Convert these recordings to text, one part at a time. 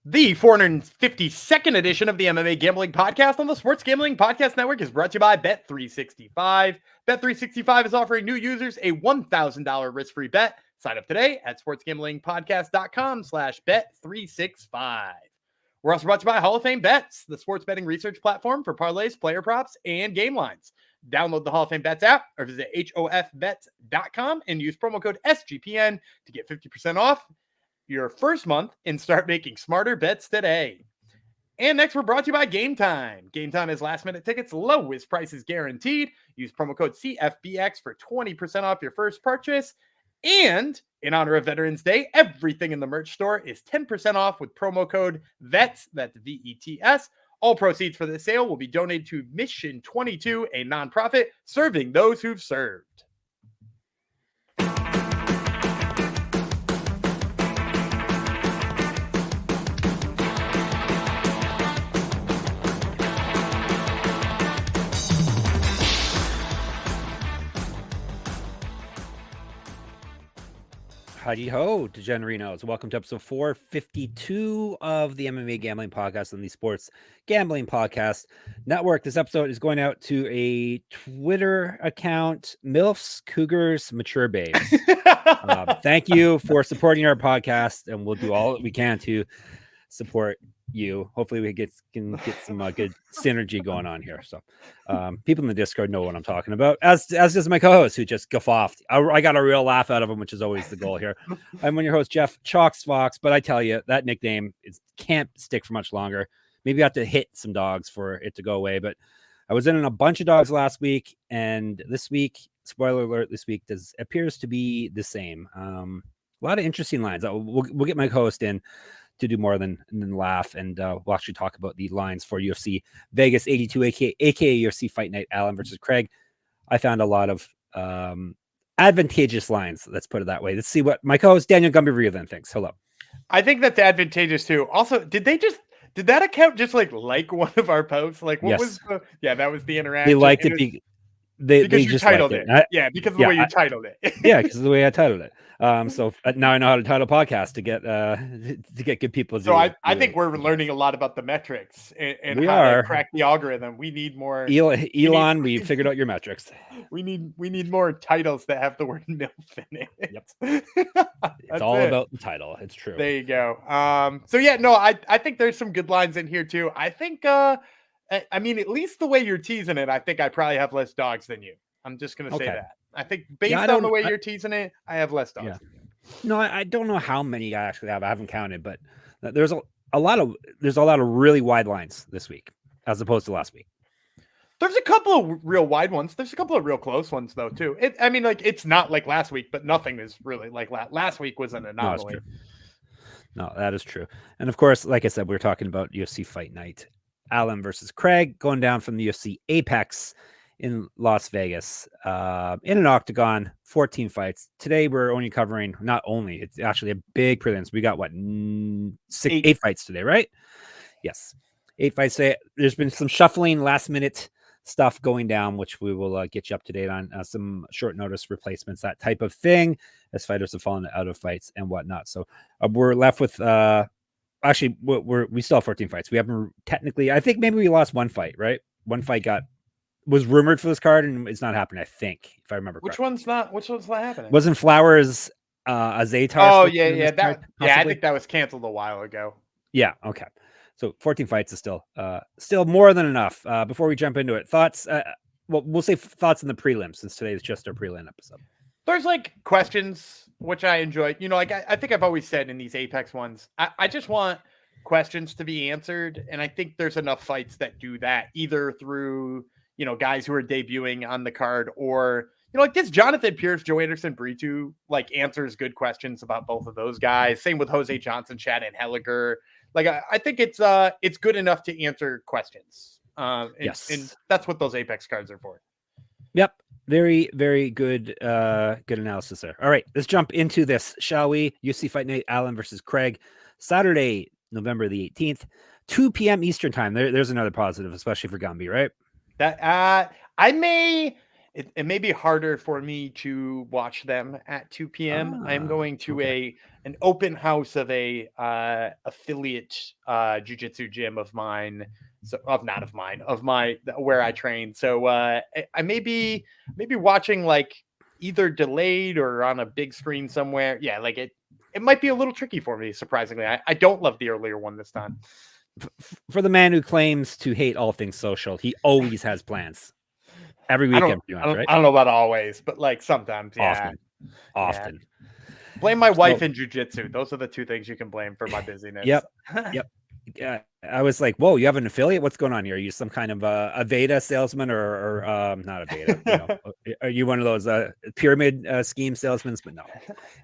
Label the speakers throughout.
Speaker 1: The 452nd edition of the MMA Gambling Podcast on the Sports Gambling Podcast Network is brought to you by Bet365. Bet365 is offering new users a $1,000 risk-free bet. Sign up today at sportsgamblingpodcast.com/bet365. We're also brought to you by Hall of Fame Bets, the sports betting research platform for parlays, player props, and game lines. Download the Hall of Fame Bets app or visit hofbets.com and use promo code SGPN to get 50% off your first month and start making smarter bets today. And next, we're brought to you by Game Time. Game Time is last-minute tickets, lowest prices guaranteed. Use promo code CFBX for 20% off your first purchase. And in honor of Veterans Day, everything in the merch store is 10% off with promo code VETS, that's VETS. All proceeds for the sale will be donated to Mission 22, a nonprofit serving those who've served.
Speaker 2: Howdy ho, DeGenerinos. Welcome to episode 452 of the MMA Gambling Podcast on the Sports Gambling Podcast Network. This episode is going out to a Twitter account, MILFs, Cougars, Mature Babes. Thank you for supporting our podcast, and we'll do all that we can to support you. Hopefully we can get some good synergy going on here. So people in the Discord know what I'm talking about, as does my co-host, who just guffaw. I got a real laugh out of him, which is always the goal here. I'm your host, Jeff Chalks Fox, but I tell you, that nickname can't stick for much longer. Maybe I have to hit some dogs for it to go away, but I was in a bunch of dogs last week, and this week, spoiler alert, this week appears to be the same. A lot of interesting lines. We'll get my co-host in to do more than laugh, and we'll actually talk about the lines for UFC Vegas 82, aka UFC Fight Night, Ailin versus Craig. I found a lot of advantageous lines, let's put it that way. Let's see what my co-host Daniel Gumby then thinks. Hello.
Speaker 1: I think that's advantageous too. Also, did that account just like one of our posts? Like, what was that was the interaction.
Speaker 2: They liked it. They just
Speaker 1: titled
Speaker 2: it.
Speaker 1: Because of the way you titled it.
Speaker 2: Yeah, because of the way I titled it. So now I know how to title podcast to get good people.
Speaker 1: So I think we're learning a lot about the metrics and how to crack the algorithm. We need more.
Speaker 2: Elon, we figured out your metrics.
Speaker 1: We need more titles that have the word MILF in it.
Speaker 2: Yep. It's all about the title. It's true.
Speaker 1: There you go. So yeah, no, I think there's some good lines in here too. I think I mean, at least the way you're teasing it, I think I probably have less dogs than you. I'm just going to say that. I think based on the way you're teasing it, I have less dogs.
Speaker 2: Yeah. No, I don't know how many I actually have. I haven't counted, but there's a lot of really wide lines this week as opposed to last week.
Speaker 1: There's a couple of real wide ones. There's a couple of real close ones though too. It's not like last week, but nothing is really like last week was an anomaly.
Speaker 2: No, that is true. And of course, like I said, we're talking about UFC Fight Night, Ailin versus Craig, going down from the UFC Apex in Las Vegas, in an octagon, 14 fights. Today we're only covering, it's actually a big prelims. We got eight fights today, right? Yes, 8 fights today. There's been some shuffling, last minute stuff going down, which we will get you up to date on, some short notice replacements, that type of thing, as fighters have fallen out of fights and whatnot. So we're left with actually we still have 14 fights. We haven't technically, I think maybe we lost one fight, right? One fight was rumored for this card and it's not happening, I think, if I remember correctly.
Speaker 1: Which one's not happening?
Speaker 2: Wasn't Flowers Azatar?
Speaker 1: Oh yeah. I think that was canceled a while ago.
Speaker 2: Yeah, okay. So 14 fights is still more than enough. Before we jump into it, thoughts, we'll say thoughts in the prelim, since today is just our prelim episode.
Speaker 1: There's questions, which I enjoy. I think I've always said in these Apex ones, I just want questions to be answered. And I think there's enough fights that do that, either through, guys who are debuting on the card, or, this Jonathan Pearce, Joanderson, Brito, answers good questions about both of those guys. Same with Jose Johnson, Chad Anheliger. I think it's good enough to answer questions.
Speaker 2: Yes.
Speaker 1: And that's what those Apex cards are for.
Speaker 2: Yep. Very, very good analysis there. All right, let's jump into this, shall we? UFC Fight Night, Ailin versus Craig, Saturday, November the 18th, 2 p.m. Eastern time. There's another positive, especially for Gumby, right?
Speaker 1: That I may it may be harder for me to watch them at 2 p.m. I am going to an open house of a affiliate jiu-jitsu gym of mine, of my where I train. So I may be watching like either delayed or on a big screen somewhere. Yeah, like it might be a little tricky for me, surprisingly. I don't love the earlier one this time.
Speaker 2: For the man who claims to hate all things social, he always has plans. Every weekend, right?
Speaker 1: I don't know about always, but like sometimes, yeah.
Speaker 2: Often.
Speaker 1: Yeah. Blame my wife in jiu-jitsu. Those are the two things you can blame for my busyness.
Speaker 2: Yep. Yeah, I was like, "Whoa, you have an affiliate? What's going on here? Are you some kind of a Veda salesman, or not a Veda? You know, are you one of those pyramid scheme salesmen?" But no,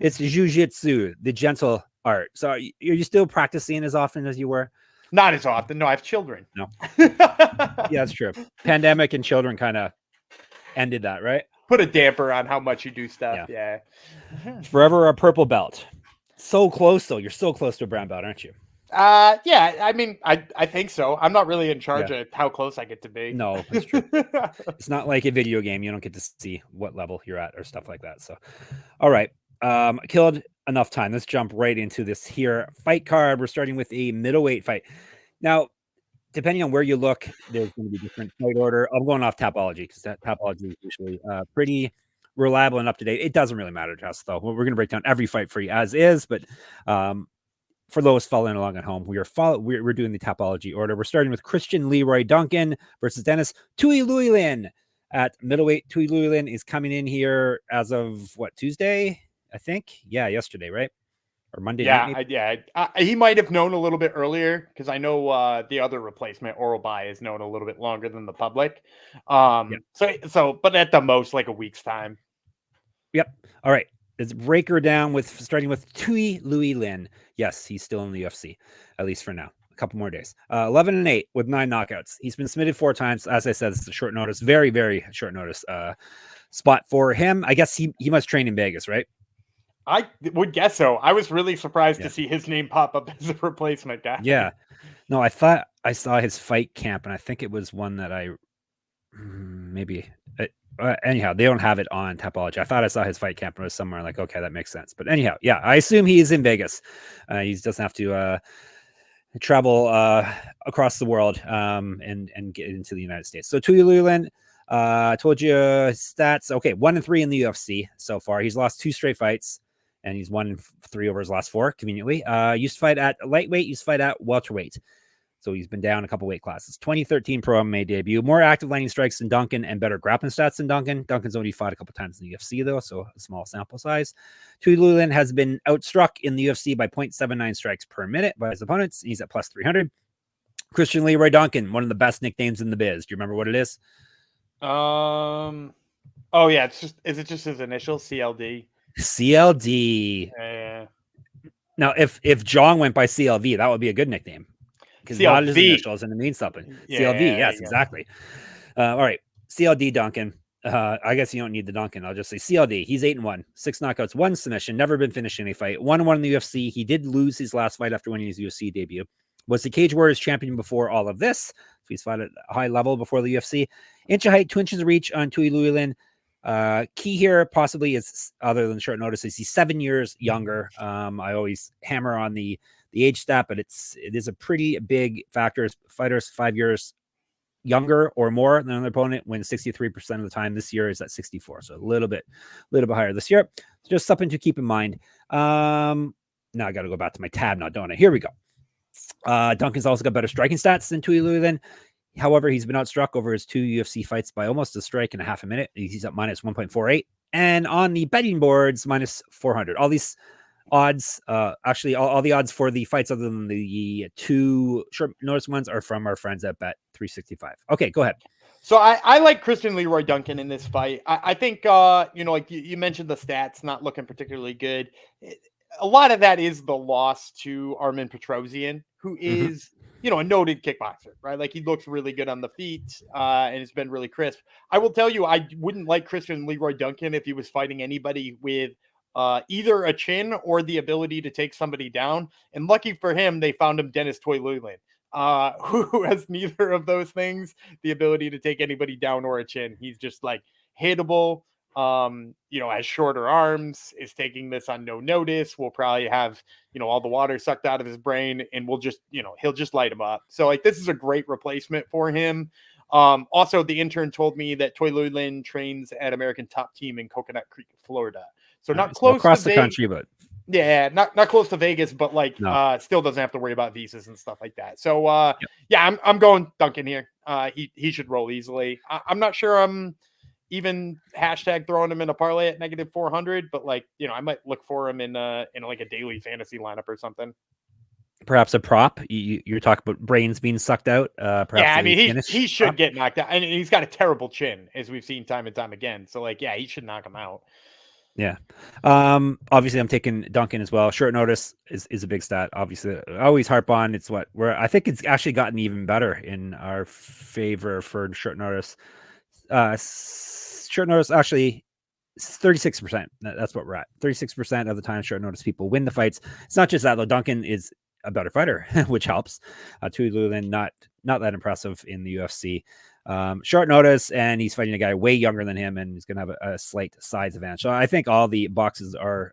Speaker 2: it's jiu-jitsu, the gentle art. So, are you still practicing as often as you were?
Speaker 1: Not as often. No, I have children.
Speaker 2: No. Yeah, that's true. Pandemic and children kind of ended that, right?
Speaker 1: Put a damper on how much you do stuff. Yeah.
Speaker 2: Forever a purple belt. So close, though. You're so close to a brown belt, aren't you?
Speaker 1: Yeah. I mean, I think so. I'm not really in charge of how close I get to be.
Speaker 2: No, that's true. It's not like a video game. You don't get to see what level you're at or stuff like that. So, all right. Killed enough time. Let's jump right into this here fight card. We're starting with a middleweight fight. Now, depending on where you look, there's going to be different fight order. I'm going off Tapology because Tapology is usually pretty reliable and up to date. It doesn't really matter to us, though. We're going to break down every fight for you as is, but for those following along at home, we're doing the Tapology order. We're starting with Christian Leroy Duncan versus Dennis Tiuliulin at middleweight. Tiuliulin is coming in here as of Tuesday, I think. Yeah, yesterday, right? Or Monday night?
Speaker 1: He might have known a little bit earlier because I know the other replacement, Oral By, is known a little bit longer than the public. So, but at the most, like a week's time.
Speaker 2: Yep. All right. Let's break her down starting with Tiuliulin. Yes, he's still in the UFC, at least for now. A couple more days. 11-8 with 9 knockouts. He's been submitted 4 times. As I said, it's a short notice, very, very short notice spot for him. I guess he must train in Vegas, right?
Speaker 1: I would guess so. I was really surprised to see his name pop up as a replacement guy.
Speaker 2: Yeah. No, I thought I saw his fight camp, and I think it was one that I maybe. Anyhow, they don't have it on Tapology. I thought I saw his fight camp and it was somewhere like, okay, that makes sense. But anyhow, yeah, I assume he is in Vegas. He doesn't have to travel across the world and get into the United States. So Tiuliulin, told you stats. Okay, 1-3 in the UFC so far. He's lost 2 straight fights, and he's 1-3 over his last 4, conveniently. Used to fight at lightweight, used to fight at welterweight. So he's been down a couple weight classes. 2013 Pro MMA debut. More active landing strikes than Duncan and better grappling stats than Duncan. Duncan's only fought a couple times in the UFC, though, so a small sample size. Tiuliulin has been outstruck in the UFC by 0.79 strikes per minute by his opponents. He's at plus 300. Christian Leroy Duncan, one of the best nicknames in the biz. Do you remember what it is?
Speaker 1: Oh yeah, is it just his initial CLD?
Speaker 2: CLD.
Speaker 1: Yeah.
Speaker 2: Now, if John went by CLV, that would be a good nickname. Because not his initials and it means something. Yeah, CLV, yes, exactly. All right. CLD Duncan. I guess you don't need the Duncan. I'll just say CLD. He's 8-1, 6 knockouts, 1 submission, never been finished in a fight. 1-1 in the UFC. He did lose his last fight after winning his UFC debut. Was the Cage Warriors champion before all of this. So he's fought at a high level before the UFC. Inch of height, 2 inches of reach on Tiuliulin. Key here possibly is, other than short notice, is he's 7 years younger. I always hammer on the age stat, but it is a pretty big factor. Fighters 5 years younger or more than an opponent win 63% of the time. This year is at 64, so a little bit higher this year. Just something to keep in mind. Now I got to go back to my tab now, don't I? Here we go. Duncan's also got better striking stats than Tiuliulin. However, he's been outstruck over his 2 UFC fights by almost a strike in a half a minute. He's at minus 1.48, and on the betting boards, minus 400. All these odds, actually, all the odds for the fights other than the 2 short notice ones are from our friends at Bet365. Okay, go ahead.
Speaker 1: So I like Christian Leroy Duncan in this fight. I think, like you mentioned the stats not looking particularly good. A lot of that is the loss to Armen Petrosian, who is, a noted kickboxer, right? Like he looks really good on the feet and it's been really crisp. I will tell you, I wouldn't like Christian Leroy Duncan if he was fighting anybody with either a chin or the ability to take somebody down. And lucky for him, they found him Dennis Tiuliulin, who has neither of those things, the ability to take anybody down or a chin. He's just like hittable. Has shorter arms, is taking this on no notice. We'll probably have, all the water sucked out of his brain, and we'll just, he'll just light him up. So like, this is a great replacement for him. Also, the intern told me that Tiuliulin trains at American Top Team in Coconut Creek, Florida. So not close
Speaker 2: across
Speaker 1: to
Speaker 2: the country, but
Speaker 1: yeah, not close to Vegas, but like still doesn't have to worry about visas and stuff like that. So I'm going Duncan here. He should roll easily. I'm not sure I'm even hashtag throwing him in a parlay at -400, but like, I might look for him in like a daily fantasy lineup or something.
Speaker 2: Perhaps a prop. You're talking about brains being sucked out. Perhaps
Speaker 1: yeah, I mean, he should get knocked out, and he's got a terrible chin, as we've seen time and time again. So like, yeah, he should knock him out.
Speaker 2: Yeah. Obviously I'm taking Duncan as well. Short notice is a big stat. Obviously, I always harp on I think it's actually gotten even better in our favor for short notice. Short notice actually 36%. That's what we're at. 36% of the time short notice people win the fights. It's not just that though. Duncan is a better fighter, which helps. Tiuliulin not that impressive in the UFC. Short notice, and he's fighting a guy way younger than him, and he's going to have a slight size advantage. So I think all the boxes are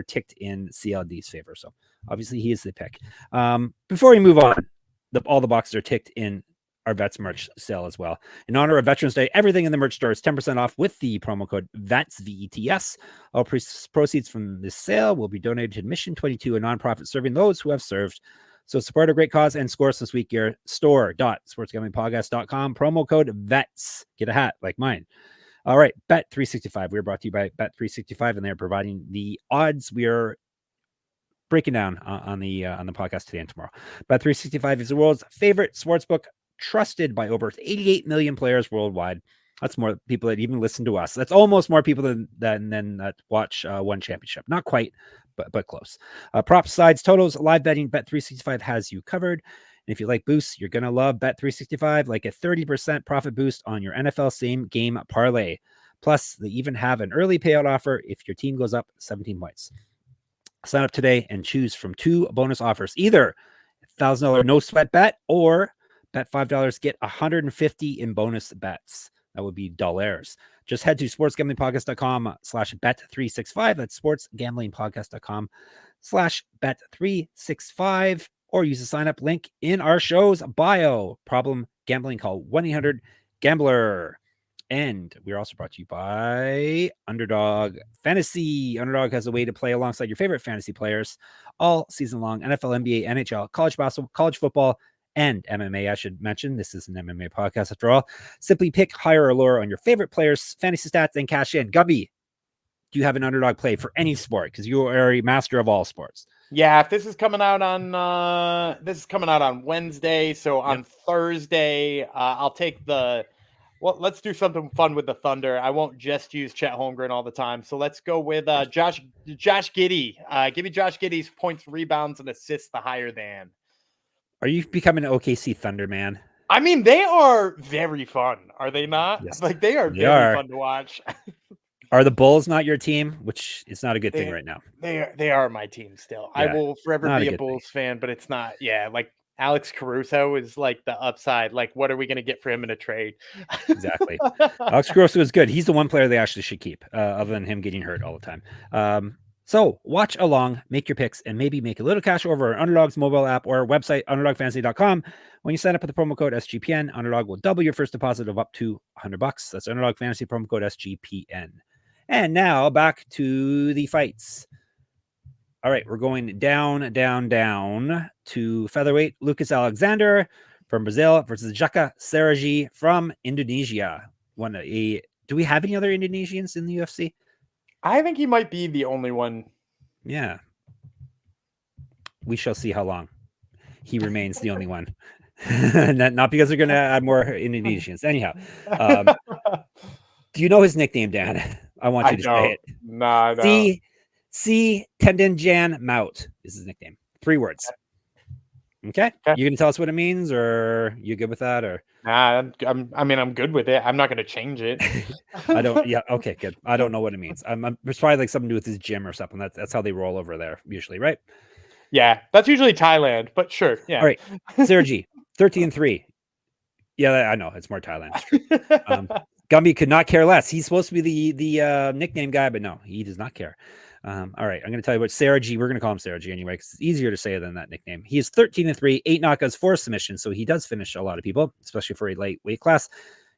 Speaker 2: ticked in CLD's favor. So obviously he is the pick. Before we move on, all the boxes are ticked in our Vets merch sale as well. In honor of Veterans Day, everything in the merch store is 10% off with the promo code VETS, VETS. All proceeds from this sale will be donated to Mission 22, a nonprofit serving those who have served. So support a great cause and score some sweet gear. Store.sportsgamblingpodcast.com. Promo code VETS. Get a hat like mine. All right, Bet365. We're brought to you by Bet365, and they're providing the odds we are breaking down on the podcast today and tomorrow. Bet365 is the world's favorite sportsbook, trusted by over 88 million players worldwide. That's more people that even listen to us. That's almost more people than that watch one championship. Not quite, but close. Props, sides, totals, live betting. Bet365 has you covered. And if you like boosts, you're gonna love Bet365, like a 30% profit boost on your NFL same game parlay. Plus, they even have an early payout offer if your team goes up 17 points. Sign up today and choose from 2 bonus offers: either $1,000 no sweat bet, or bet $5, get $150 in bonus bets. That would be dollars. Just head to sportsgamblingpodcast.com/bet365. That's sportsgamblingpodcast.com/bet365, or use the sign up link in our show's bio. Problem gambling, call 1-800-GAMBLER. And we're also brought to you by Underdog Fantasy. Underdog has a way to play alongside your favorite fantasy players all season long: NFL, NBA, NHL, college basketball, college football, and MMA. I should mention this is an MMA podcast after all. Simply pick higher or lower on your favorite players' fantasy stats and cash in. Gubby, do you have an Underdog play for any sport? Because you are a master of all sports.
Speaker 1: Yeah, if this is coming out on Wednesday, so on Thursday, I'll take let's do something fun with the Thunder. I won't just use Chet Holmgren all the time. So let's go with Josh Giddey. Give me Josh Giddey's points, rebounds, and assists the higher than.
Speaker 2: Are you becoming an OKC Thunder man?
Speaker 1: I mean, they are very fun, are they not?
Speaker 2: Yes,
Speaker 1: like they are very fun to watch.
Speaker 2: Are the Bulls not your team? Which is not a good thing right now.
Speaker 1: They are my team still. Yeah, I will forever be a Bulls fan, but it's not. Yeah, like Alex Caruso is like the upside. Like, what are we going to get for him in a trade?
Speaker 2: Exactly. Alex Caruso is good. He's the one player they actually should keep, other than him getting hurt all the time. So watch along, make your picks, and maybe make a little cash over our Underdog's mobile app or our website, underdogfantasy.com. When you sign up with the promo code SGPN, Underdog will double your first deposit of up to $100. That's Underdog Fantasy promo code SGPN. And now back to the fights. All right, we're going down to featherweight. Lucas Alexander from Brazil versus Jeka Saragih from Indonesia. Do we have any other Indonesians in the UFC?
Speaker 1: I think he might be the only one.
Speaker 2: Yeah. We shall see how long he remains the only one. Not because they're going to add more Indonesians. Anyhow, do you know his nickname, Dan? I want you to say it.
Speaker 1: No.
Speaker 2: C. Tendenjan Maut is his nickname. 3 words. Okay. You gonna tell us what it means, or you good with that? Or
Speaker 1: I'm good with it. I'm not gonna change it.
Speaker 2: I don't. Yeah. Okay. Good. I don't know what it means. It's probably like something to do with his gym or something. That's how they roll over there usually, right?
Speaker 1: Yeah, that's usually Thailand, but sure. Yeah.
Speaker 2: All right. Saragih, 13-3. Yeah, I know it's more Thailand. It's true. Gumby could not care less. He's supposed to be the nickname guy, but no, he does not care. All right, I'm going to tell you about Saragih. We're going to call him Saragih anyway, because it's easier to say than that nickname. He is 13-3, 8 knockouts, 4 submissions, so he does finish a lot of people, especially for a lightweight class.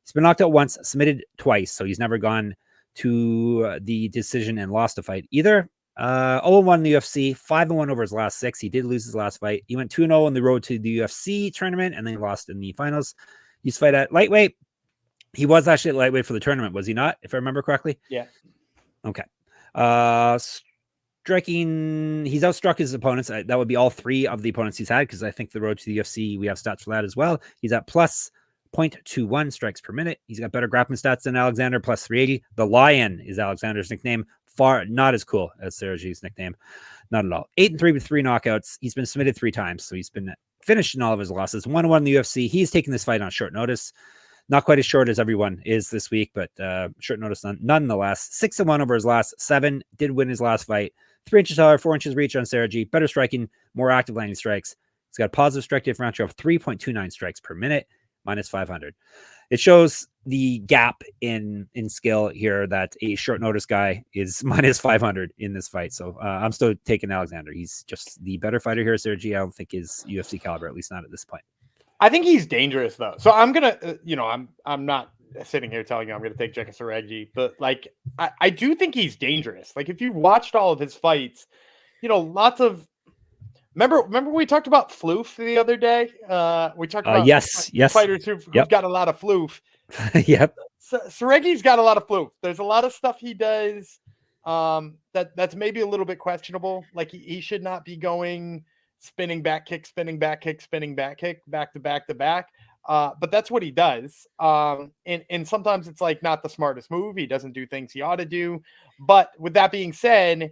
Speaker 2: He's been knocked out once, submitted twice, so he's never gone to the decision and lost a fight either. 0-1 in the UFC, 5-1 over his last 6. He did lose his last fight. He went 2-0 on the road to the UFC tournament, and then he lost in the finals. He used to fight at lightweight. He was actually at lightweight for the tournament, was he not? If I remember correctly.
Speaker 1: Yeah.
Speaker 2: Okay. Striking, he's outstruck his opponents. That would be all 3 of the opponents he's had, because I think the road to the UFC, we have stats for that as well. He's at plus 0.21 strikes per minute. He's got better grappling stats than Alexander, plus 380. The Lion is Alexander's nickname. Far not as cool as Saragih's nickname. Not at all. 8-3 with 3 knockouts. He's been submitted 3 times, so he's been finished in all of his losses. 1-1 in the UFC. He's taking this fight on short notice. Not quite as short as everyone is this week, but short notice nonetheless. 6-1 over his last 7. Did win his last fight. 3 inches taller, 4 inches reach on Saragih. Better striking, more active landing strikes. He's got a positive strike differential of 3.29 strikes per minute, minus 500. It shows the gap in skill here that a short notice guy is minus 500 in this fight. So I'm still taking Alexander. He's just the better fighter here. Saragih, I don't think is UFC caliber, at least not at this point.
Speaker 1: I think he's dangerous though. So I'm gonna, I'm not sitting here telling you I'm gonna take Jeka Saragih, but like I do think he's dangerous. Like if you watched all of his fights, lots of. Remember we talked about floof the other day. We talked about
Speaker 2: yes
Speaker 1: fighters who've got a lot of floof.
Speaker 2: Yep.
Speaker 1: Saragih's got a lot of floof. There's a lot of stuff he does that's maybe a little bit questionable. Like he should not be going spinning back kick, spinning back kick, spinning back kick, back to back to back. But that's what he does. And sometimes it's like not the smartest move. He doesn't do things he ought to do. But with that being said,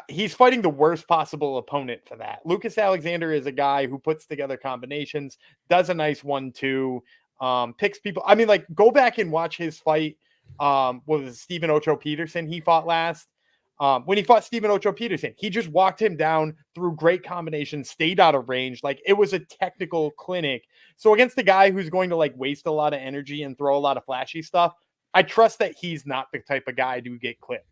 Speaker 1: he's fighting the worst possible opponent for that. Lucas Alexander is a guy who puts together combinations, does a nice 1-2, picks people. I mean, like, go back and watch his fight. Was Stephen Ocho Peterson he fought last? When he fought Stephen Ocho Peterson, he just walked him down through great combinations, stayed out of range. Like, it was a technical clinic. So against a guy who's going to like waste a lot of energy and throw a lot of flashy stuff, I trust that he's not the type of guy to get clipped.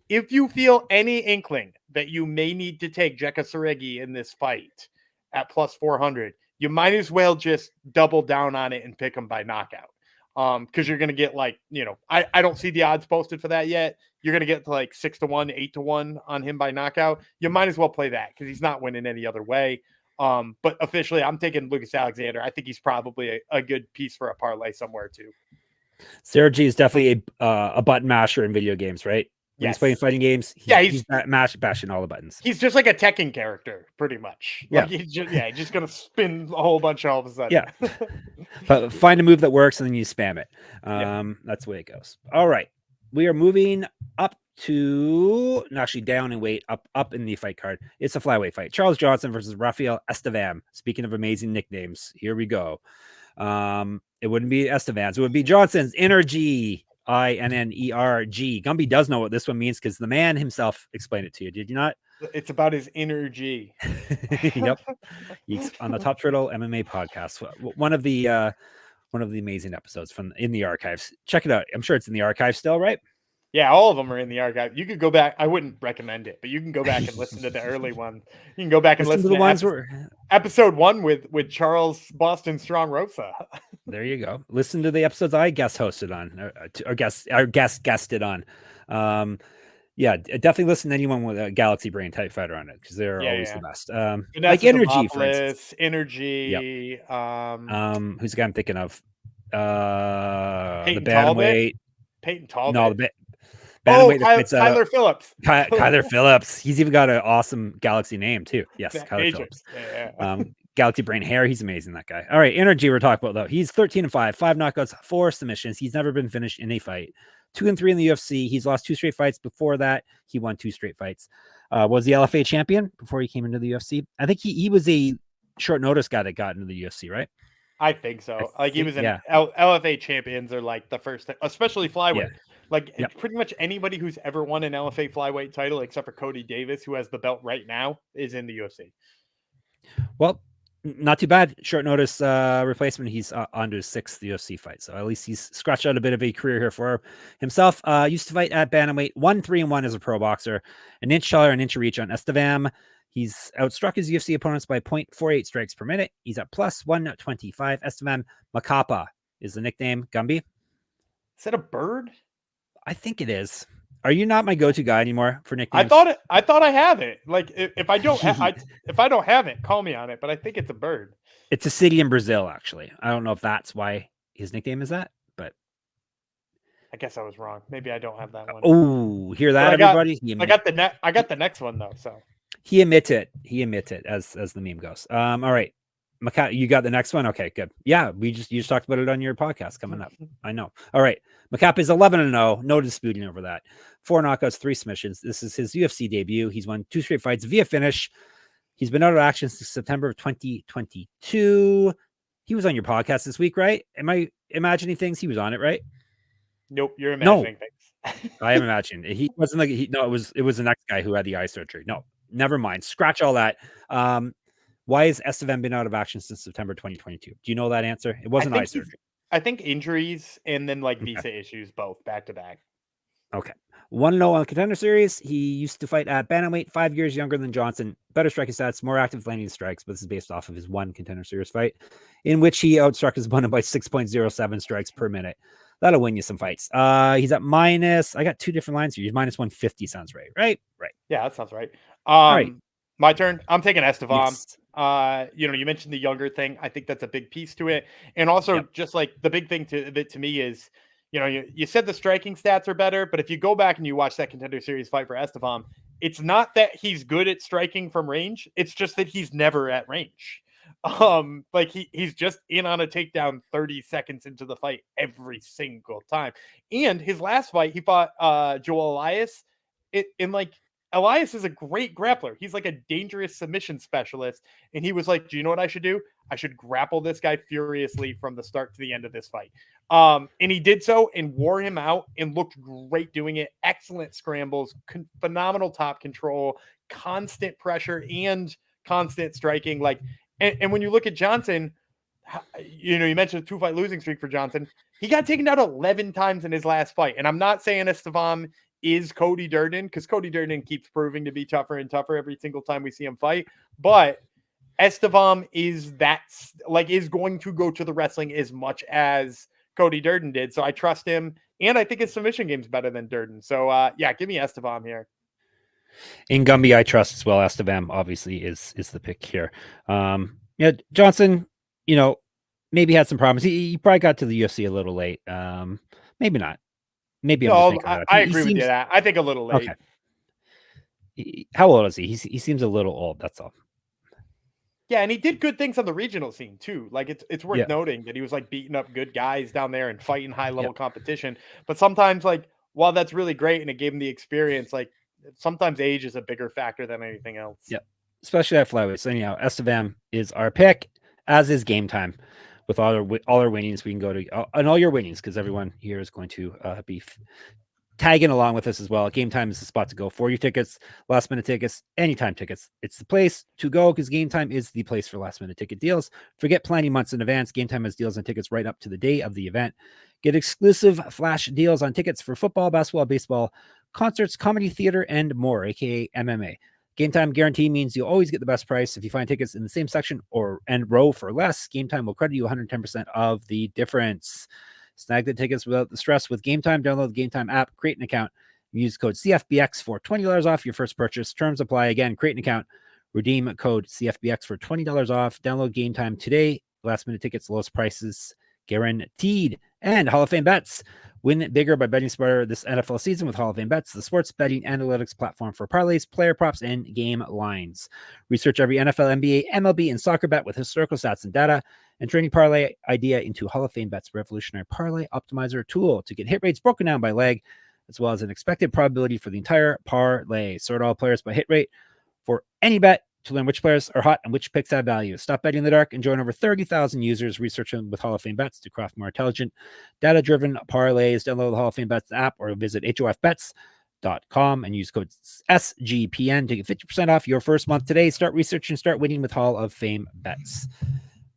Speaker 1: If you feel any inkling that you may need to take Jeka Saragih in this fight at plus 400, you might as well just double down on it and pick him by knockout. Because you're going to get like, I don't see the odds posted for that yet. You're going to get to like 6-1, 8-1 on him by knockout. You might as well play that because he's not winning any other way. But officially, I'm taking Lucas Alexander. I think he's probably a good piece for a parlay somewhere too.
Speaker 2: Saragih is definitely a button masher in video games, right? When he's playing fighting games, he's bashing all the buttons.
Speaker 1: He's just like a Tekken character, pretty much.
Speaker 2: Yeah.
Speaker 1: Like he's just gonna spin a whole bunch all of a sudden.
Speaker 2: Yeah. But find a move that works and then you spam it. That's the way it goes. All right. We are moving up to actually down in weight, up in the fight card. It's a flyweight fight. Charles Johnson versus Rafael Estevam. Speaking of amazing nicknames, here we go. It wouldn't be Estevan's, it would be Johnson's Energy. INNERG. Gumby does know what this one means because the man himself explained it to you. Did you not?
Speaker 1: It's about his energy.
Speaker 2: Yep. He's on the Top Turtle MMA podcast. One of the amazing episodes in the archives. Check it out. I'm sure it's in the archive still, right?
Speaker 1: Yeah, all of them are in the archive. You could go back. I wouldn't recommend it, but you can go back and listen to the early one. You can go back and listen to the ones episode 1 with Charles Boston Strong Rosa.
Speaker 2: There you go. Listen to the episodes I guest hosted on, or guested on. Yeah, definitely listen to anyone with a Galaxy Brain type fighter on it because they're always the best. Like Energy, for instance.
Speaker 1: Energy. Yep.
Speaker 2: Who's the guy I'm thinking of? The
Speaker 1: Peyton
Speaker 2: bantamweight.
Speaker 1: Peyton Talbot.
Speaker 2: No, the bantamweight.
Speaker 1: Tyler Phillips.
Speaker 2: Kyler Phillips. He's even got an awesome Galaxy name too. Yes, Kyler Phillips.
Speaker 1: Yeah.
Speaker 2: Galaxy Brain Hair. He's amazing, that guy. All right, Energy we're talking about though. He's 13-5, 5 knockouts, 4 submissions. He's never been finished in a fight. 2-3 in the UFC. He's lost 2 straight fights. Before that, he won 2 straight fights. Was the LFA champion before he came into the UFC? I think he was a short notice guy that got into the UFC, right?
Speaker 1: I think so. He was in LFA champions are like the first, especially flyweight. Yeah. Like pretty much anybody who's ever won an LFA flyweight title, except for Cody Davis, who has the belt right now, is in the UFC.
Speaker 2: Well, Not too bad. Short notice replacement. He's on to his 6th UFC fight. So at least he's scratched out a bit of a career here for himself. Used to fight at bantamweight, 1-3-1 as a pro boxer, an inch taller, an inch of reach on Estevam. He's outstruck his UFC opponents by 0.48 strikes per minute. He's at plus 125. Estevam Macapa is the nickname. Gumby?
Speaker 1: Is that a bird?
Speaker 2: I think it is. Are you not my go-to guy anymore for nicknames?
Speaker 1: I thought I have it. Like if I don't have it, call me on it. But I think it's a bird.
Speaker 2: It's a city in Brazil, actually. I don't know if that's why his nickname is that, but
Speaker 1: I guess I was wrong. Maybe I don't have that one.
Speaker 2: Oh, hear that, everybody?
Speaker 1: I got the next one though. So
Speaker 2: he admitted as the meme goes. All right. Machado, you got the next one? Okay, good. Yeah, you just talked about it on your podcast coming up. I know. All right. Macap is 11-0. No disputing over that. 4 knockouts, 3 submissions. This is his UFC debut. He's won 2 straight fights via finish. He's been out of action since September of 2022. He was on your podcast this week, right? Am I imagining things? He was on it, right?
Speaker 1: Nope, you're imagining things.
Speaker 2: I am imagining. He wasn't like it was the next guy who had the eye surgery. No, never mind. Scratch all that. Why has Estevam been out of action since September 2022? Do you know that answer? It wasn't eye surgery.
Speaker 1: I think injuries and then like visa issues, both back to back.
Speaker 2: Okay. 1-0 on the Contender Series. He used to fight at bantamweight, 5 years younger than Johnson. Better striking stats, more active landing strikes, but this is based off of his 1 Contender Series fight, in which he outstruck his opponent by 6.07 strikes per minute. That'll win you some fights. He's at minus. I got 2 different lines here. He's minus 150 sounds right. Right.
Speaker 1: Yeah, that sounds right.
Speaker 2: Right.
Speaker 1: My turn. I'm taking Estevam.
Speaker 2: Yes.
Speaker 1: You mentioned the younger thing. I think that's a big piece to it. And also just like the big thing to me is, you said the striking stats are better, but if you go back and you watch that Contender Series fight for Estevam, it's not that he's good at striking from range. It's just that he's never at range. Like he's just in on a takedown 30 seconds into the fight every single time. And his last fight, he fought Joel Elias. Elias is a great grappler. He's like a dangerous submission specialist. And he was like, do you know what I should do? I should grapple this guy furiously from the start to the end of this fight. And he did so and wore him out and looked great doing it. Excellent scrambles, phenomenal top control, constant pressure, and constant striking. And when you look at Johnson, you mentioned a 2-fight losing streak for Johnson. He got taken out 11 times in his last fight. And I'm not saying Estevam is Cody Durden, because Cody Durden keeps proving to be tougher and tougher every single time we see him fight. But Estevam is going to go to the wrestling as much as Cody Durden did. So I trust him. And I think his submission game is better than Durden. So give me Estevam here.
Speaker 2: In Gumby, I trust as well. Estevam obviously is the pick here. Johnson, maybe had some problems. He probably got to the UFC a little late. Maybe not. Maybe
Speaker 1: I agree with you that. I think a little late.
Speaker 2: Okay. How old is he? He seems a little old. That's all.
Speaker 1: Yeah, and he did good things on the regional scene too. Like it's worth noting that he was like beating up good guys down there and fighting high level competition. But sometimes, while that's really great and it gave him the experience, sometimes age is a bigger factor than anything else.
Speaker 2: Yeah, especially at flyweight. So anyhow, Estevam is our pick, as is Game Time. With all our winnings, we can go to and all your winnings, because everyone here is going to be tagging along with us as well. Game Time is the spot to go for your tickets, last minute tickets, anytime tickets. It's the place to go, because Game Time is the place for last minute ticket deals. Forget planning months in advance. Game Time has deals on tickets right up to the day of the event. Get exclusive flash deals on tickets for football, basketball, baseball, concerts, comedy, theater, and more, aka MMA. Game Time guarantee means you'll always get the best price. If you find tickets in the same section and row for less, Game Time will credit you 110% of the difference. Snag the tickets without the stress with Game Time. Download the Game Time app, create an account, use code CFBX for $20 off your first purchase. Terms apply. Again, create an account, redeem code CFBX for $20 off. Download Game Time today. Last minute tickets, lowest prices guaranteed. And Hall of Fame bets. Win bigger by betting smarter this NFL season with Hall of Fame Bets, the sports betting analytics platform for parlays, player props, and game lines. Research every NFL, NBA, MLB, and soccer bet with historical stats and data, and turning parlay idea into Hall of Fame Bets revolutionary parlay optimizer tool to get hit rates broken down by leg, as well as an expected probability for the entire parlay. Sort all players by hit rate for any bet to learn which players are hot and which picks have value. Stop betting in the dark and join over 30,000 users researching with Hall of Fame Bets to craft more intelligent, data-driven parlays. Download the Hall of Fame Bets app or visit HOFBets BetterHelp.com and use code SGPN to get 50% off your first month today. Start researching, start winning with Hall of Fame bets.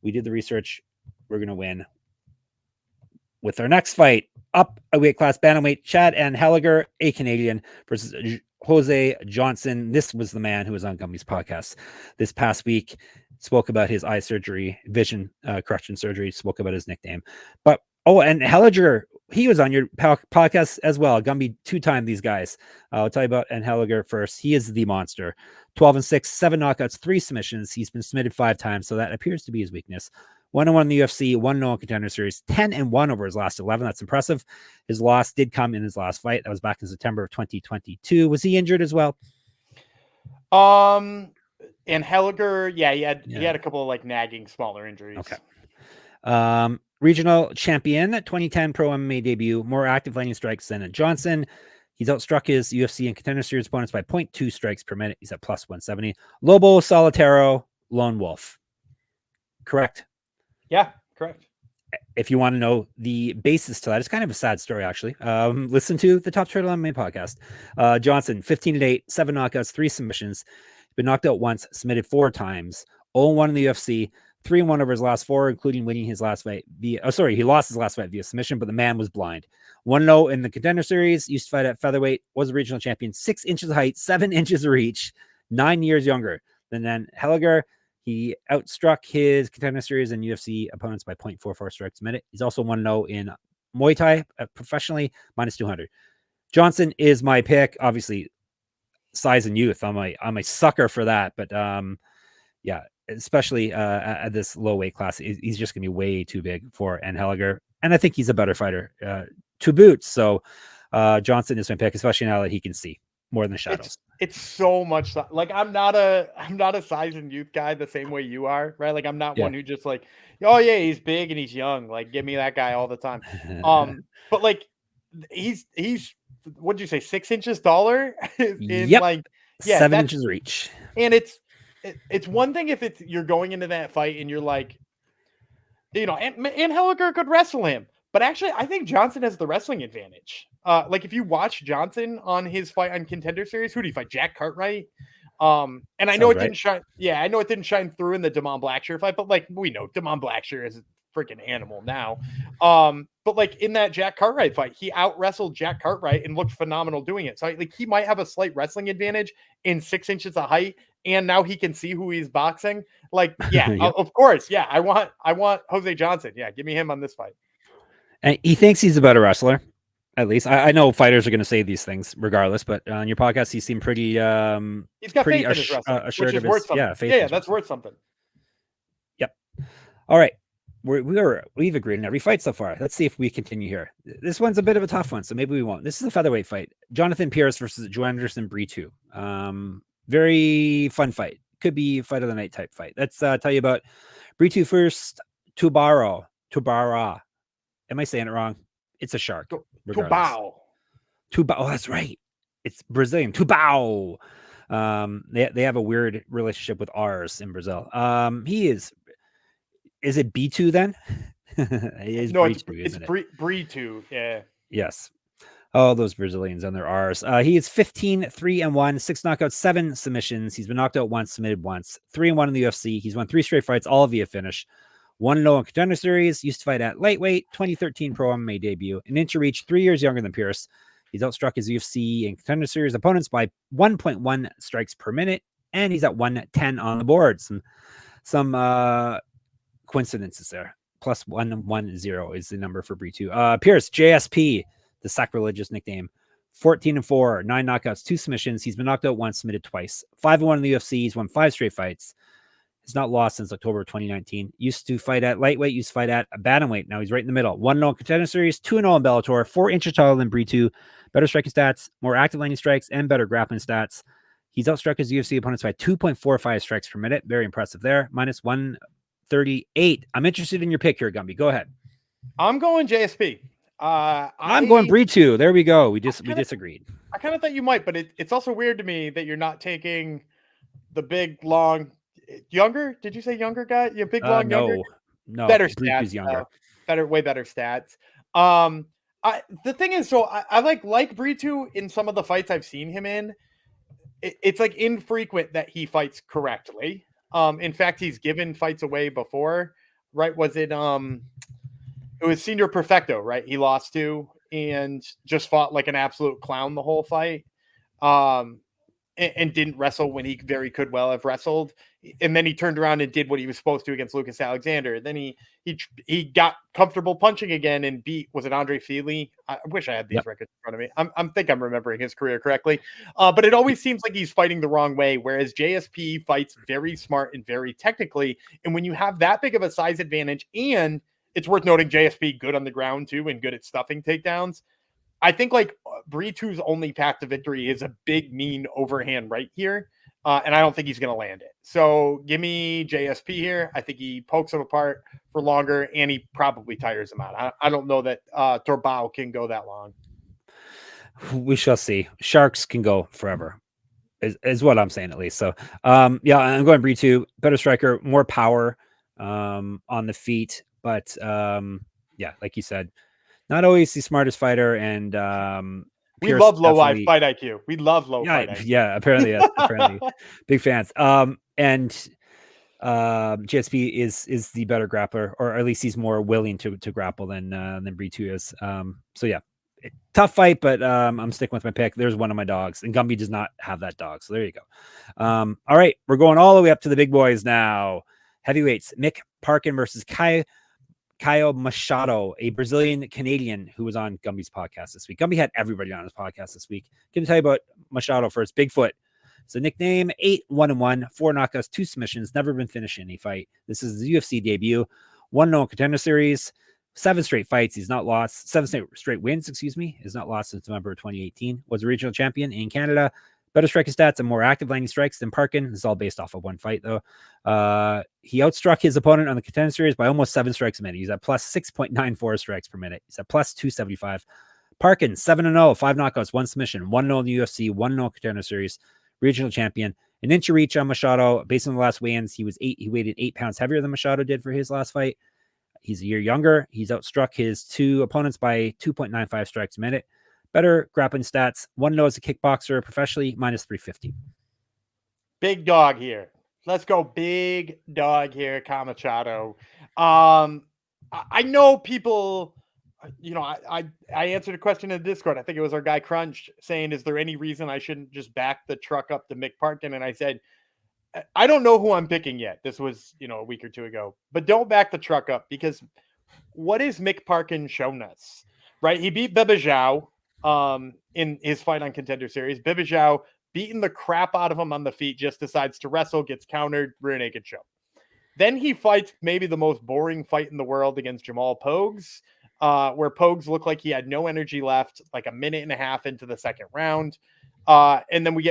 Speaker 2: We did the research. We're going to win with our next fight. Up a weight class, bantamweight, Chad Anheliger, a Canadian, versus Jose Johnson. This was the man who was on Gumby's podcast this past week. Spoke about his eye surgery, vision correction surgery, spoke about his nickname. But, and Anheliger, he was on your podcast as well. Gumby, 2-time these guys. I'll tell you about Anheliger first. He is the monster. 12-6, 7 knockouts, 3 submissions. He's been submitted 5 times, so that appears to be his weakness. 1-1 in the UFC, 1-0 in Contender Series, 10-1 over his last 11. That's impressive. His loss did come in his last fight. That was back in September of 2022. Was he injured as well?
Speaker 1: Anheliger, he had a couple of like nagging smaller injuries.
Speaker 2: Okay. Regional champion, 2010 Pro MMA debut, more active landing strikes than Johnson. He's outstruck his UFC and Contender Series opponents by 0.2 strikes per minute. He's at plus 170. Lobo Solitaro, lone wolf. Correct?
Speaker 1: Yeah, correct.
Speaker 2: If you want to know the basis to that, it's kind of a sad story, actually. Listen to the Top Turtle MMA podcast. Johnson, 15-8, 7 knockouts, 3 submissions. Been knocked out once, submitted 4 times. 0-1 in the UFC, 3-1 over his last 4, including winning his last fight he lost his last fight via submission, but the man was blind. 1-0 in the Contender Series, used to fight at featherweight, was a regional champion, 6 inches of height, 7 inches of reach, 9 years younger than Anheliger. He outstruck his Contender Series and UFC opponents by 0.44 strikes a minute. He's also 1-0 in Muay Thai professionally, minus 200. Johnson is my pick. Obviously, size and youth. I'm a sucker for that. But especially at this low weight class, he's just going to be way too big for Anheliger. And I think he's a better fighter to boot. So Johnson is my pick, especially now that he can see more than the shadows.
Speaker 1: It's so much like I'm not a size and youth guy the same way you are, right? Like I'm not one who just like, oh yeah, he's big and he's young. Like give me that guy all the time. But like he's what'd you say, 6 inches taller?
Speaker 2: Like 7 inches reach.
Speaker 1: And it's one thing if you're going into that fight and you're like, Anheliger could wrestle him. But actually, I think Johnson has the wrestling advantage. Like if you watch Johnson on his fight on Contender Series, who did he fight? Jack Cartwright. And I know didn't shine. Yeah, I know it didn't shine through in the Damon Blackshear fight, but like we know Damon Blackshear is a freaking animal now. But like in that Jack Cartwright fight, he out wrestled Jack Cartwright and looked phenomenal doing it. So like he might have a slight wrestling advantage in 6 inches of height, and now he can see who he's boxing. Like, of course, I want Jose Johnson. Yeah, give me him on this fight.
Speaker 2: And he thinks he's a better wrestler, at least. I know fighters are going to say these things regardless, but on your podcast, he seemed pretty.
Speaker 1: He's got faith in his wrestling, which is worth something. That's worth something.
Speaker 2: Yep. All right, we've agreed on every fight so far. Let's see if we continue here. This one's a bit of a tough one, so maybe we won't. This is a featherweight fight: Jonathan Pearce versus Joanderson Brito. Very fun fight. Could be fight of the night type fight. Let's tell you about Brito first. Tubara. Am I saying it wrong? It's a shark.
Speaker 1: Tubao.
Speaker 2: Oh, that's right. It's Brazilian. Tubao. They have a weird relationship with R's in Brazil. He is it B2 then?
Speaker 1: It's Brito. Yeah.
Speaker 2: Yes. Oh, those Brazilians and their R's. He is 15-3-1, 6 knockouts, 7 submissions. He's been knocked out once, submitted once. 3-1 in the UFC. He's won 3 straight fights, all via finish. 1-0 in Contender Series. Used to fight at lightweight. 2013 Pro MMA debut. An inch of reach. 3 years younger than Pearce. He's outstruck his UFC and Contender Series opponents by 1.1 strikes per minute, and he's at 110 on the board. Some coincidences there. Plus 110 is the number for Brito. Pearce, JSP, the sacrilegious nickname. 14-4, 9 knockouts, 2 submissions. He's been knocked out once, submitted twice. 5-1 in the UFC. He's won 5 straight fights. He's not lost since October 2019. Used to fight at lightweight, used to fight at bantamweight. Now he's right in the middle. 1-0 in Contender Series, 2-0 in Bellator, 4 inches taller than Brito. Better striking stats, more active landing strikes, and better grappling stats. He's outstruck his UFC opponents by 2.45 strikes per minute. Very impressive there. Minus 138. I'm interested in your pick here, Gumby. Go ahead.
Speaker 1: I'm going JSP.
Speaker 2: I'm going Brito. There we go. We disagreed.
Speaker 1: I kind of thought you might, but it's also weird to me that you're not taking the big, long... Younger? Did you say younger guy? Big, long, younger?
Speaker 2: No.
Speaker 1: Better
Speaker 2: Brito's
Speaker 1: stats.
Speaker 2: Younger.
Speaker 1: Way better stats. The thing is, so I like Brito in some of the fights I've seen him in. It's like infrequent that he fights correctly. In fact, he's given fights away before, right? It was Senior Perfecto, right? He lost to and just fought like an absolute clown the whole fight. Um, and didn't wrestle when he very could well have wrestled. And then he turned around and did what he was supposed to against Lucas Alexander. Then he got comfortable punching again and beat, was it Andre Feely? I wish I had these records in front of me. I'm remembering his career correctly. But it always seems like he's fighting the wrong way, whereas JSP fights very smart and very technically. And when you have that big of a size advantage, and it's worth noting JSP good on the ground too and good at stuffing takedowns. I think like Brito's only path to victory is a big, mean overhand right here. And I don't think he's going to land it. So give me JSP here. I think he pokes him apart for longer and he probably tires him out. I don't know that Torbao can go that long.
Speaker 2: We shall see. Sharks can go forever is what I'm saying, at least. So yeah, I'm going Brito, better striker, more power on the feet. But yeah, like you said, not always the smartest fighter, and
Speaker 1: we
Speaker 2: Pearce
Speaker 1: love low fight IQ. We love low fight IQ.
Speaker 2: Yeah, apparently, yes, apparently, big fans. And JSP is the better grappler, or at least he's more willing to grapple than Brito is. So yeah, tough fight, but I'm sticking with my pick. There's one of my dogs, and Gumby does not have that dog. So there you go. All right, we're going all the way up to the big boys now. Heavyweights: Mick Parkin versus Caio Machado, a Brazilian Canadian who was on Gumby's podcast this week. Gumby had everybody on his podcast this week. Going to tell you about Machado first. Bigfoot. It's a nickname, 8-1-1, 4 knockouts, 2 submissions, never been finished in any fight. This is his UFC debut. 1-0 Contender Series, 7 straight fights. He's not lost. 7 straight wins, excuse me. He's not lost since November 2018. Was a regional champion in Canada. Better striking stats and more active landing strikes than Parkin. This is all based off of one fight, though. He outstruck his opponent on the Contender Series by almost 7 strikes a minute. He's at plus 6.94 strikes per minute. He's at plus 275. Parkin, 7-0, 5 knockouts, 1 submission, 1-0 in the UFC, 1-0 Contender Series, regional champion. An inch of reach on Machado. Based on the last weigh-ins, he weighted 8 pounds heavier than Machado did for his last fight. He's a year younger. He's outstruck his 2 opponents by 2.95 strikes a minute. Better grappling stats. 1-0 as a kickboxer professionally, minus 350.
Speaker 1: Big dog here. Let's go big dog here, Machado. I know people, you know, I answered a question in the Discord. I think it was our guy Crunch saying, is there any reason I shouldn't just back the truck up to Mick Parkin? And I said, I don't know who I'm picking yet. This was, you know, a week or two ago, but don't back the truck up, because what is Mick Parkin shown us, right? He beat Bebejao in his fight on Contender Series. Bebejao beating the crap out of him on the feet, just decides to wrestle, gets countered, rear naked choke. Then he fights maybe the most boring fight in the world against Jamal Pogues, where Pogues looked like he had no energy left, like a minute and a half into the second round. And then we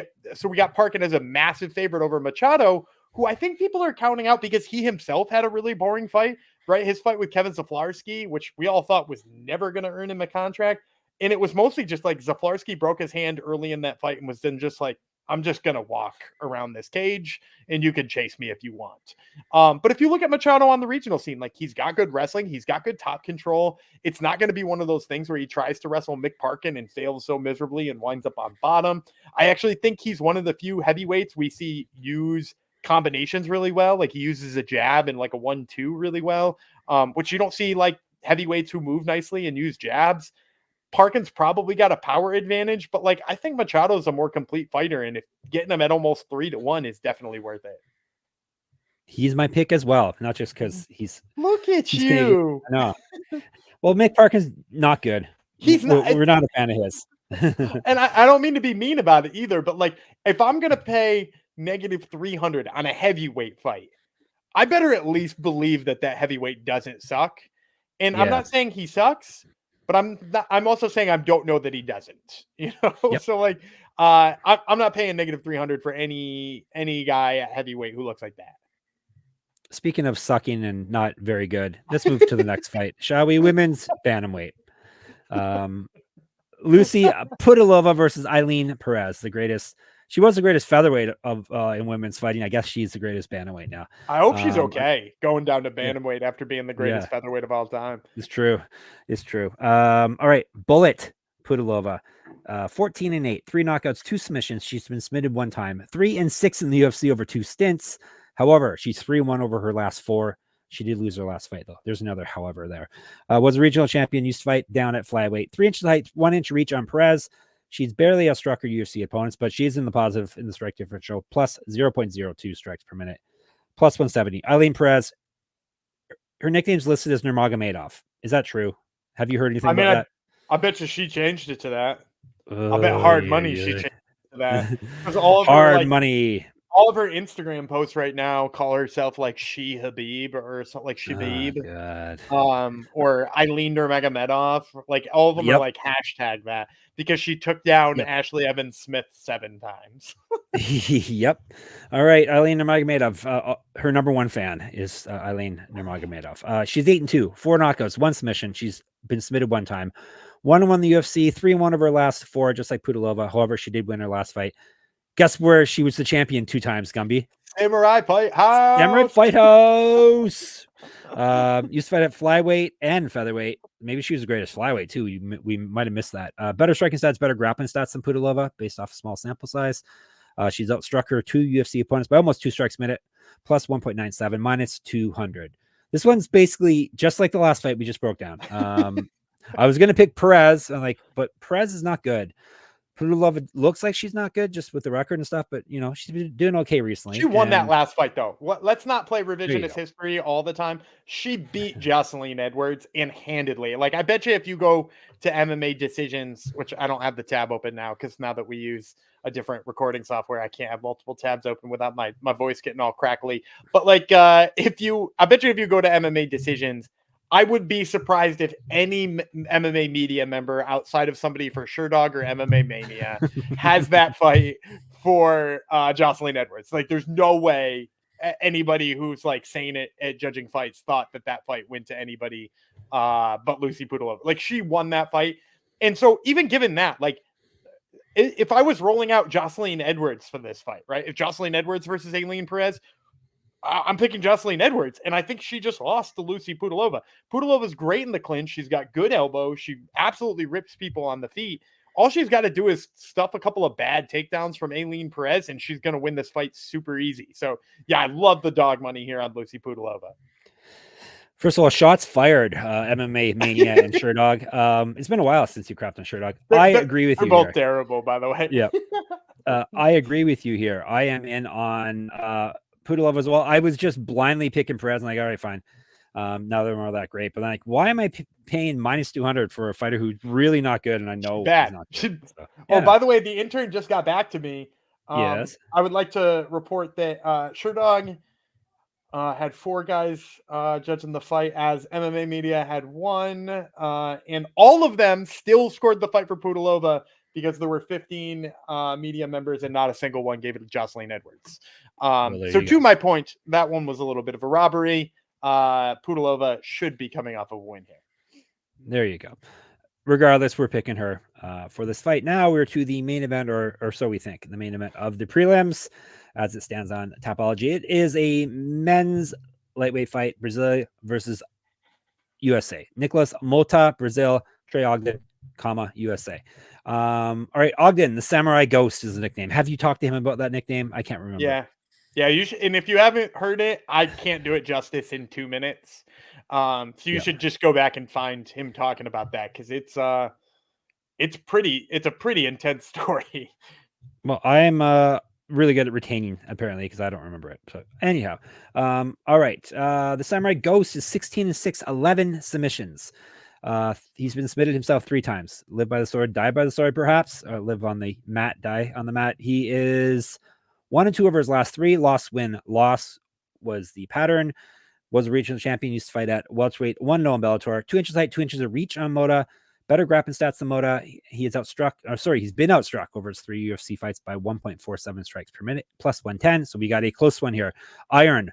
Speaker 1: got Parkin as a massive favorite over Machado, who I think people are counting out because he himself had a really boring fight, right? His fight with Kevin Zaflarski, which we all thought was never going to earn him a contract. And it was mostly just like Zaflarski broke his hand early in that fight and was then just like, I'm just going to walk around this cage and you can chase me if you want. But if you look at Machado on the regional scene, like, he's got good wrestling. He's got good top control. It's not going to be one of those things where he tries to wrestle Mick Parkin and fails so miserably and winds up on bottom. I actually think he's one of the few heavyweights we see use combinations really well. Like, he uses a jab and like a 1-2 really well, which you don't see like heavyweights who move nicely and use jabs. Parkin's probably got a power advantage, but like, I think Machado's a more complete fighter, and if getting him at almost 3-1 is definitely worth it.
Speaker 2: He's my pick as well, not just because he's.
Speaker 1: Look at you.
Speaker 2: No, well, Mick Parkin's not good. We're not a fan of his.
Speaker 1: And I don't mean to be mean about it either, but like, if I'm gonna pay negative 300 on a heavyweight fight, I better at least believe that heavyweight doesn't suck. And yeah. I'm not saying he sucks, but I'm also saying I don't know that he doesn't, you know? Yep. So like, I'm not paying negative 300 for any guy at heavyweight who looks like that.
Speaker 2: Speaking of sucking and not very good, let's move to the next fight, shall we? Women's bantamweight. Lucie Pudilova versus Ailin Perez, the greatest She was the greatest featherweight of in women's fighting. I guess she's the greatest bantamweight now.
Speaker 1: I hope she's okay going down to bantamweight after being the greatest
Speaker 2: Yeah.
Speaker 1: featherweight of all time.
Speaker 2: It's true. It's true. All right. Bullet Pudilova, 14-8, 3 knockouts, 2 submissions. She's been submitted 1 time, 3-6 in the UFC over 2 stints. However, she's 3-1 over her last 4. She did lose her last fight, though. There's another however there. Was a regional champion, used to fight down at flyweight. 3 inches height, 1 inch reach on Perez. She's barely outstruck her UFC opponents, but she's in the positive in the strike differential, plus 0.02 strikes per minute, plus 170. Ailin Perez, her nickname's listed as Nurmagomedov. Is that true? Have you heard anything about that?
Speaker 1: I bet you she changed it to that. I bet hard money she changed it to that. Because all of
Speaker 2: hard money.
Speaker 1: All of her Instagram posts right now call herself like She Habib or something like Shabib.
Speaker 2: Oh, God.
Speaker 1: Or Ailin Nurmagomedov. Like all of them are like hashtag that because she took down Ashley Evans Smith 7 times.
Speaker 2: Yep. All right. Ailin Nurmagomedov. Her number 1 fan is Ailin Nurmagomedov. She's 8-2, 4 knockouts, 1 submission. She's been submitted 1 time. 1-1 the UFC, 3-1 of her last 4, just like Pudilova. However, she did win her last fight. Guess where she was the champion 2 times, Gumby?
Speaker 1: Samurai Fight House.
Speaker 2: Samurai Fight House. Used to fight at flyweight and featherweight. Maybe she was the greatest flyweight too. We might have missed that. Better striking stats, better grappling stats than Pudilova, based off a small sample size. She's outstruck her 2 UFC opponents by almost 2 strikes a minute, plus 1.97, minus 200. This one's basically just like the last fight we just broke down. I was gonna pick Perez, but Perez is not good. Pudilova looks like she's not good just with the record and stuff, but she's been doing okay recently.
Speaker 1: She won that last fight though. Let's not play revisionist history all the time. She beat Jocelyn Edwards handedly. Like I bet you if you go to MMA decisions, which I don't have the tab open now because now that we use a different recording software, I can't have multiple tabs open without my voice getting all crackly. But I bet you if you go to MMA decisions, I would be surprised if any MMA media member outside of somebody for Sherdog or MMA Mania has that fight for Jocelyn Edwards. Like, there's no way anybody who's saying it at judging fights thought that fight went to anybody but Lucie Pudilova. Like, she won that fight. And so even given that, if I was rolling out Jocelyn Edwards for this fight, right? If Jocelyn Edwards versus Ailin Perez, I'm picking Jocelyn Edwards, and I think she just lost to Lucie Pudilova. Pudilova's great in the clinch. She's got good elbows. She absolutely rips people on the feet. All she's got to do is stuff a couple of bad takedowns from Ailin Perez, and she's going to win this fight super easy. So, yeah, I love the dog money here on Lucie Pudilova.
Speaker 2: First of all, shots fired, MMA Mania and Sherdog. It's been a while since you crapped on Sherdog. I agree with you.
Speaker 1: They're both terrible, by the way.
Speaker 2: Yeah. I agree with you here. I am in on Pudilova as well. I was just blindly picking Perez. I'm all right, fine. Now they're more that great. But why am I paying minus 200 for a fighter who's really not good? And I know
Speaker 1: bad.
Speaker 2: Not good, so,
Speaker 1: Oh, by the way, the intern just got back to me.
Speaker 2: Yes.
Speaker 1: I would like to report that Sherdog had 4 guys judging the fight, as MMA Media had 1. And all of them still scored the fight for Pudilova because there were 15 media members and not a single one gave it to Jocelyn Edwards. So to my point, that one was a little bit of a robbery. Pudilova should be coming off of a win here.
Speaker 2: There you go. Regardless, we're picking her for this fight. Now we're to the main event, or so we think, the main event of the prelims as it stands on Tapology. It is a men's lightweight fight, Brazil versus USA. Nikolas Motta, Brazil, Trey Odgen, USA. All right, Odgen, the Samurai Ghost is the nickname. Have you talked to him about that nickname? I can't remember.
Speaker 1: Yeah, you should. And if you haven't heard it, I can't do it justice in 2 minutes. So you should just go back and find him talking about that, because it's a pretty intense story.
Speaker 2: Well, I'm really good at retaining, apparently, because I don't remember it. So anyhow, all right. The Samurai Ghost is 16-6, 11 submissions. He's been submitted himself 3 times. Live by the sword, die by the sword, perhaps. Or live on the mat, die on the mat. He is 1-2 over his last 3. Loss, win, loss was the pattern. Was a regional champion. Used to fight at welterweight. 1-0 in Bellator. 2 inches height, 2 inches of reach on Motta. Better grappling stats than Motta. He's been outstruck over his 3 UFC fights by 1.47 strikes per minute, plus 110. So we got a close one here. Iron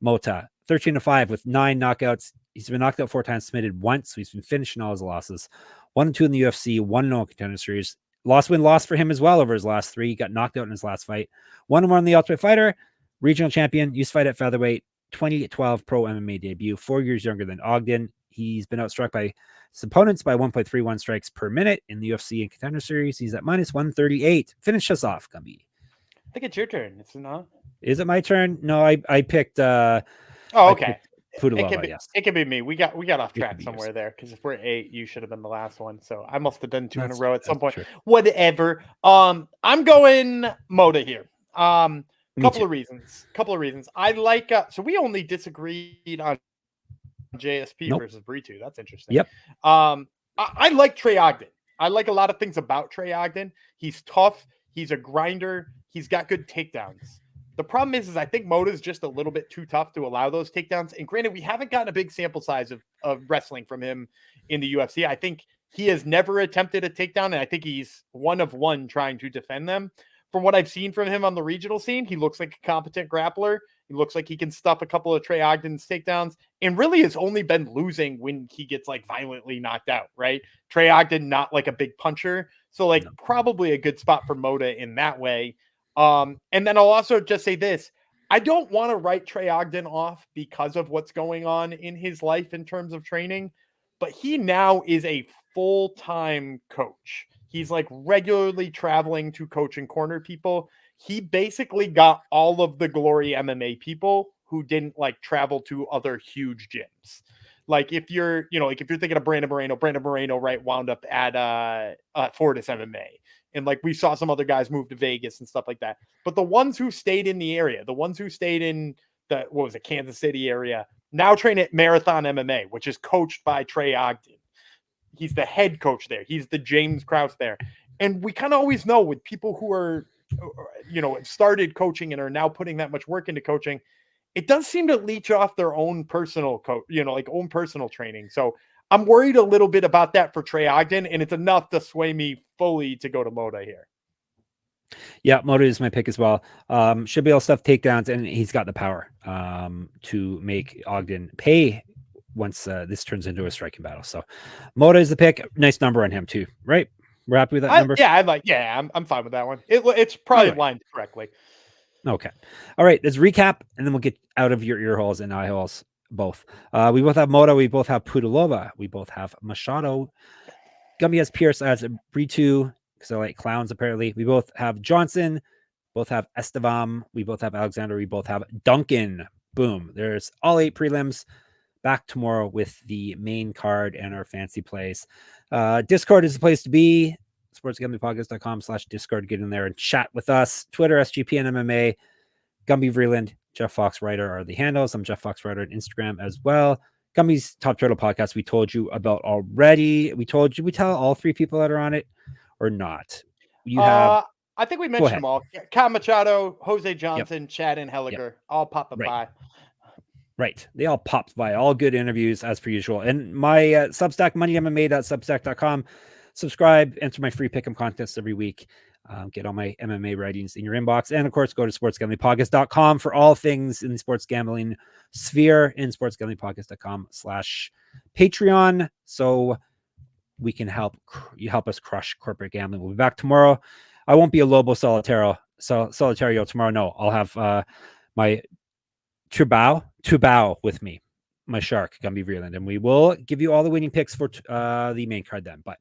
Speaker 2: Motta, 13-5 with 9 knockouts. He's been knocked out 4 times, submitted once, so he's been finishing all his losses. 1-2 in the UFC, 1-0 contender series. loss for him as well over his last 3. He got knocked out in his last fight. 1-1 on the Ultimate Fighter, regional champion, used to fight at featherweight, 2012 pro MMA debut, 4 years younger than Odgen. He's been outstruck by his opponents by 1.31 strikes per minute in the UFC and Contender Series. He's at -138. Finish us off, Gumby.
Speaker 1: I think it's your turn. It's not.
Speaker 2: Is it my turn? No, I picked.
Speaker 1: Oh, okay.
Speaker 2: Pudilova, yes.
Speaker 1: It could be me. We got off track somewhere there because if we're 8, you should have been the last one. So I must have done 2 in a row at some point. True. Whatever. I'm going Motta here. Couple of reasons. I like. So we only disagreed on JSP versus Brito. That's interesting.
Speaker 2: Yep.
Speaker 1: I like Trey Ogden. I like a lot of things about Trey Ogden. He's tough. He's a grinder. He's got good takedowns. The problem is I think Motta is just a little bit too tough to allow those takedowns. And granted, we haven't gotten a big sample size of wrestling from him in the UFC. I think he has never attempted a takedown, and I think he's one of one trying to defend them. From what I've seen from him on the regional scene, he looks like a competent grappler. He looks like he can stuff a couple of Trey Ogden's takedowns, and really has only been losing when he gets like violently knocked out, right? Trey Ogden, not like a big puncher. So like probably a good spot for Motta in that way. And then I'll also just say this. I don't want to write Trey Ogden off because of what's going on in his life in terms of training, but he now is a full-time coach. He's like regularly traveling to coach and corner people. He basically got all of the Glory MMA people who didn't like travel to other huge gyms. Like if you're thinking of Brandon Moreno, right, wound up at Fortis MMA. And like we saw some other guys move to Vegas and stuff like that. But the ones who stayed in the area, the ones who stayed in the Kansas City area, now train at Marathon MMA, which is coached by Trey Ogden. He's the head coach there. He's the James Krause there. And we kind of always know with people who are, started coaching and are now putting that much work into coaching, it does seem to leech off their own personal own personal training. So I'm worried a little bit about that for Trey Ogden, and it's enough to sway me fully to go to Motta here.
Speaker 2: Yeah, Motta is my pick as well. Should be able to stuff takedowns, and he's got the power to make Ogden pay once this turns into a striking battle. So Motta is the pick. Nice number on him too, right? We're happy with that number?
Speaker 1: Yeah, I'm fine with that one. It's probably lined correctly.
Speaker 2: Okay. All right, let's recap, and then we'll get out of your ear holes and eye holes both. We both have Motta. We both have Pudilova. We both have Machado. Gumby has Pearce as Brito, because I like clowns, apparently. We both have Johnson. Both have Estevam. We both have Alexander. We both have Duncan. Boom. There's all 8 prelims. Back tomorrow with the main card and our fancy plays. Discord is the place to be. sportsgamblingpodcast.com/Discord. Get in there and chat with us. Twitter, SGPN MMA. Gumby Vreeland, Jeff Fox Writer are the handles. I'm Jeff Fox Writer on Instagram as well. Gumby's Top Turtle podcast we told you about already. We tell all 3 people that are on it or not?
Speaker 1: I think we mentioned them all. Caio Machado, Jose Johnson, Chad Anheliger, all popping by.
Speaker 2: Right. They all popped by. All good interviews as per usual. And my Substack, moneymma.substack.com. Subscribe, enter my free pick'em contests every week. Get all my MMA writings in your inbox. And of course, go to sportsgamblingpodcast.com for all things in the sports gambling sphere, in sportsgamblingpodcast.com/Patreon. So we can help us crush corporate gambling. We'll be back tomorrow. I won't be a Lobo Solitario tomorrow. No, I'll have my Tubao with me, my shark, Gumby Vreeland, and we will give you all the winning picks for the main card then. But